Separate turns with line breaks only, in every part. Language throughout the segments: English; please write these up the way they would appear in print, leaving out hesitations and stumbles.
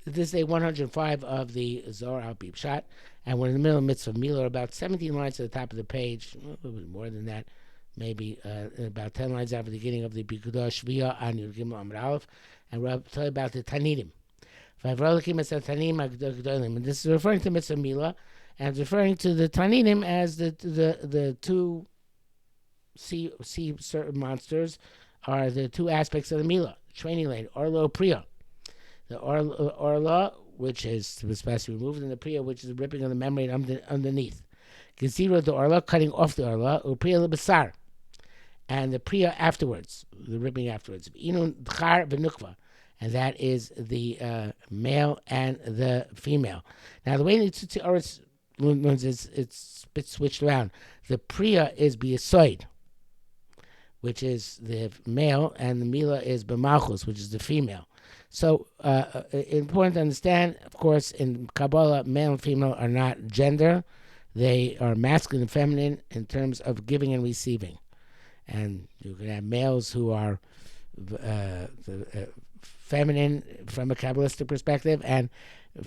This is day 105 of the Zohar al Pshat, and we're in the middle of mitzvah Milah, about 17 lines at the top of the page, a little bit more than that, maybe about 10 lines after the beginning of the Bikudah Shviya on Yud Gimel Amud Aleph, and we'll tell you about the Tanidim. And this is referring to mitzvah Milah, and it's referring to the Tanidim as the two sea monsters are the two aspects of the Milah, training lane, Orlo Priya. The orla, which is supposed to be removed, and the priya, which is the ripping of the membrane underneath. Gezira the orla, cutting off the orla, upriya lebasar, and the priya afterwards, the ripping afterwards. Inun dchar v'nukva, and that is the male and the female. Now the way the Tzitzi Oretz learns is it's a bit switched around. The priya is biyasoid, which is the male, and the Milah is b'malchus, which is the female. So important to understand, of course, in Kabbalah, male and female are not gender. They are masculine and feminine in terms of giving and receiving. And you can have males who are feminine from a Kabbalistic perspective and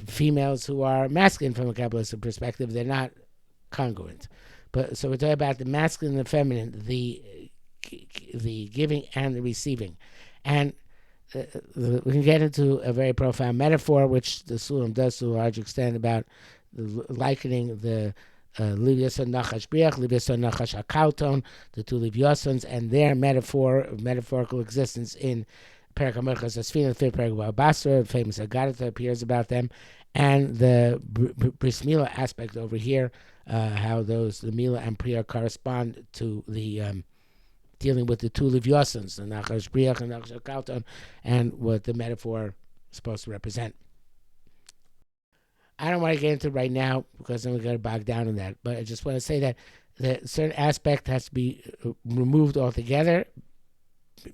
females who are masculine from a Kabbalistic perspective. They're not congruent. So we're talking about the masculine and the feminine, the giving and the receiving. And we can get into a very profound metaphor, which the Sulam does to a large extent, about likening the Livyason Nachash Briach, Livyason Nachash Akauton, the two Livyasons, and their metaphorical existence in Perek HaMerchas Asfina, the third Perek of Basra, famous Agadata appears about them, and the Bris Milah aspect over here, how the Milah and Priya correspond to the dealing with the two Livyasons, the Nachash Briach and Nachash Akauton, and what the metaphor is supposed to represent. I don't want to get into it right now because then we're going to bog down in that, but I just want to say that a certain aspect has to be removed altogether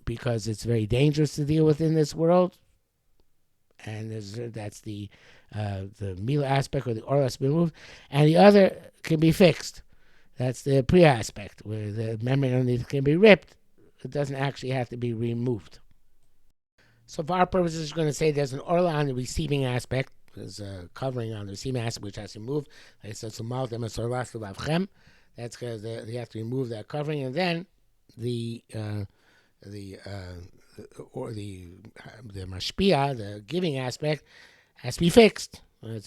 because it's very dangerous to deal with in this world, and that's the Milah aspect, or the Orla has to be removed, and the other can be fixed. That's the Priya aspect, where the membrane underneath can be ripped. It doesn't actually have to be removed. So for our purposes, we're going to say there's an orla on the receiving aspect. There's a covering on the receiving aspect, which has to be removed. Like I said, that's because you have to remove that covering, and then the mashpia, the giving aspect, has to be fixed. It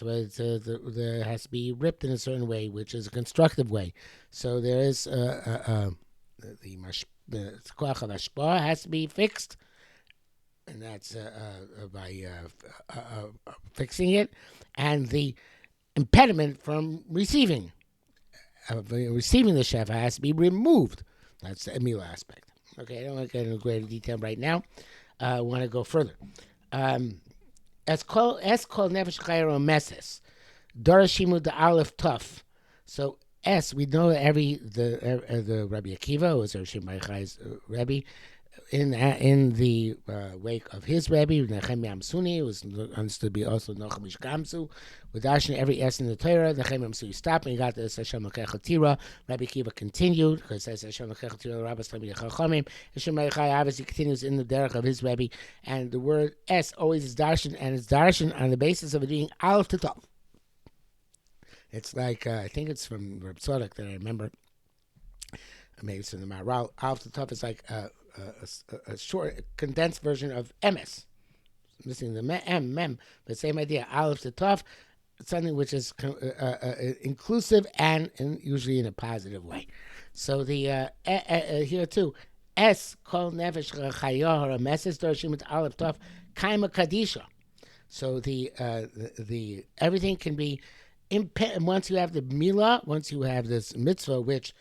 has to be ripped in a certain way, which is a constructive way. So there is the koach of hashpah has to be fixed, and that's by fixing it, and the impediment from receiving the shefa has to be removed. That's the Milah aspect. Okay, I don't want to get into greater detail right now. I want to go further. As called nefesh chayro meses, dorashimu the Aleph tough. So we know that the Rabbi Akiva was Rav Shimon Bar Yochai's Rebbe. In the wake of his Rebbe, Nechemia Amsuni, was understood to be also Nochem Ish Gamzu. With Darshan every S in the Torah, Nechemia Amsuni stopped and he got to Hashem Lekech Tira. Rabbi Akiva continued, because it says Hashem Lekech Tira, Rabbas Talmidei Chachamim. Hashem Bar Yochai obviously continues in the derech of his Rebbe, and the word S always is Darshan, and it's Darshan on the basis of it being Aleph to Tov. It's like, I think it's from Reb Tzadok that I remember, maybe it's from the Maharal. Aleph to Tov is like a short, condensed version of MS. Missing the mem, but same idea. Aleph to Tov, something which is inclusive and usually in a positive way. So the here too, S kol nefesh chayah or meses dorshim et Aleph Tov kaima kadisha. So the everything can be once you have the Milah, once you have this mitzvah which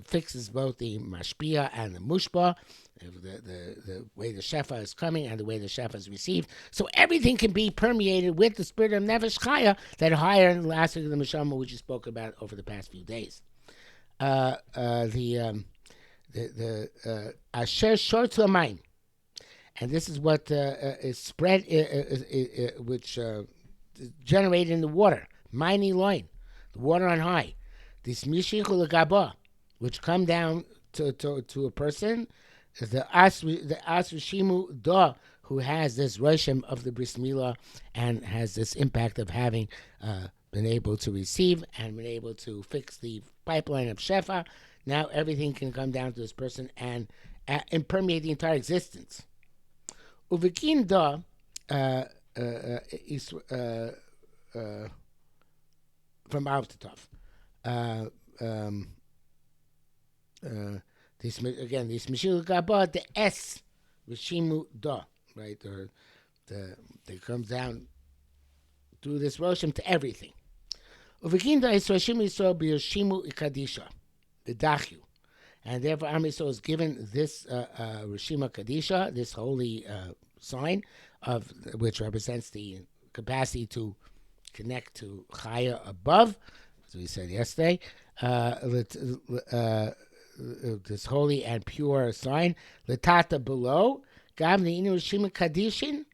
fixes both the mashpia and the mushba, the way the shefa is coming and the way the shefa is received. So everything can be permeated with the spirit of nefesh chaya, that higher in the last week of the Mishama, which you spoke about over the past few days. The asher short to a mine, and this is what is spread, which generated in the water, mine loin, the water on high. This mishichu legaba, which come down to a person, the asrishimu da who has this Roshim of the Bris Milah and has this impact of having been able to receive and been able to fix the pipeline of Shefa. Now everything can come down to this person and permeate the entire existence. Uvikin da is from Aleph to Tov. This again, this Mishil Gaba, the S, Rishimu Da, right? Or it comes down through this Roshim to everything. Uvikinda is Roshimu Yisrael B'Yoshimu Ikadisha, the Dachu. And therefore, Am Yisrael is given this Rishima Kadisha, this holy sign, of which represents the capacity to connect to Chaya above, as we said yesterday. This holy and pure sign, Latata below, Gam the Inu Rishima Kadishin,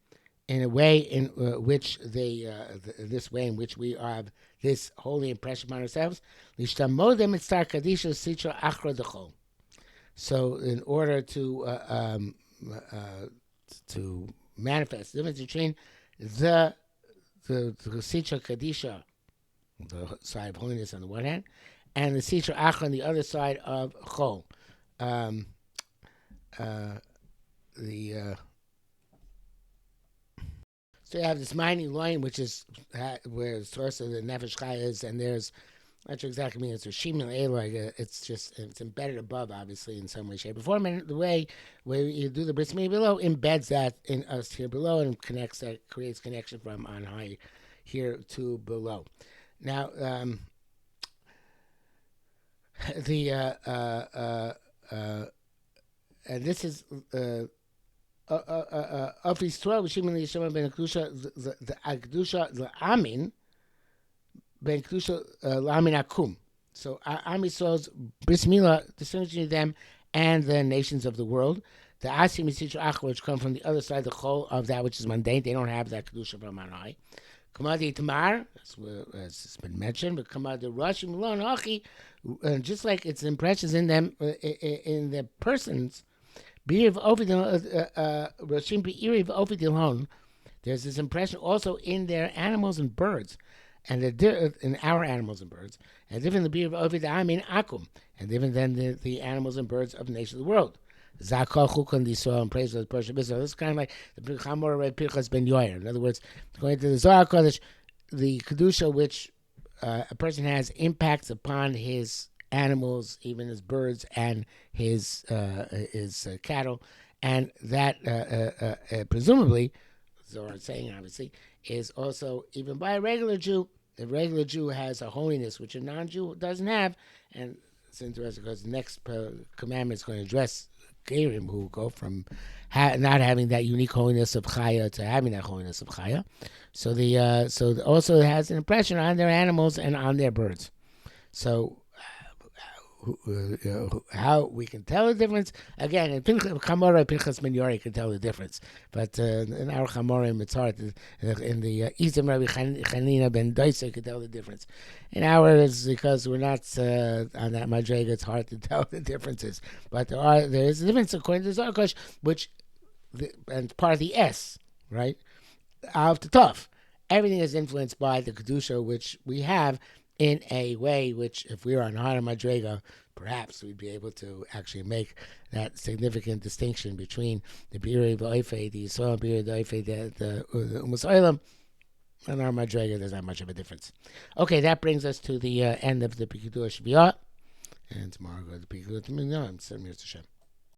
in a way in which they, this way in which we have this holy impression on ourselves. Lishtamodem Itzar Kadisha Sitra Achra Dechol. So, in order to manifest the difference between the Sitra Kadisha, the side of holiness on the one hand, and the Sitra Achra on the other side of Chol. So you have this mighty line, which is where the source of the Nefesh Chaya is, and there's, I'm not sure exactly mean it's Rishim and Eloi. It's embedded above, obviously, in some way, shape, or form. And the way where you do the Bris Milah below embeds that in us here below and creates connection from on high here to below. Now, and this is of Yisrael, Rishim and Yishama ben Kedusha, the Kedusha, the Amin. Ben Kedusha Lamin Akum. So Am Yisrael's Bris Milah distinguishing them and the nations of the world. The Asim Yisitra Achra, which come from the other side, the Chol of that which is mundane. They don't have that Kedusha from on high. Kamadi Tamar, as it's been mentioned, but Kamadi Rashim Lon Hachi, just like its impressions in them, in the persons, Rashim Be'iriv Ovidilhon, there's this impression also in their animals and birds. And in our animals and birds, and different than the beer of Ovid Amin Akum, and different than the animals and birds of the nation of the world. Zakal Chukon Yisrael and praise of the Persian Israel. This is kind of like the Chamor Red Pirchas Ben Yoyer. In other words, going to the Zohar Kodesh, the Kedusha which a person has impacts upon his animals, even his birds and his cattle, and that presumably, Zohar is saying obviously, is also even by a regular Jew. The regular Jew has a holiness which a non-Jew doesn't have, and it's interesting because the next commandment is going to address Gerim who go from not having that unique holiness of Chaya to having that holiness of Chaya. So also it has an impression on their animals and on their birds. So how we can tell the difference, again, in Chamorah, Pinchas Ben Yori can tell the difference, but in our Chamorim it's hard in the Izim Rabbi Chanina Ben Doisa can tell the difference. In ours, because we're not on that Madrega, it's hard to tell the differences, but there is a difference according to Zarkosh, which and part of the S, right, of the Tov. Everything is influenced by the Kedusha which we have, in a way which, if we were on Hara Madrega, perhaps we'd be able to actually make that significant distinction between the Biri V'Oifei, the Yisrael Biri V'Oifei, the Umas Oilam, and our Madrega. There's not much of a difference. Okay, that brings us to the end of the Pikudah Shviat, and tomorrow we'll go to the Pikudah Minyan.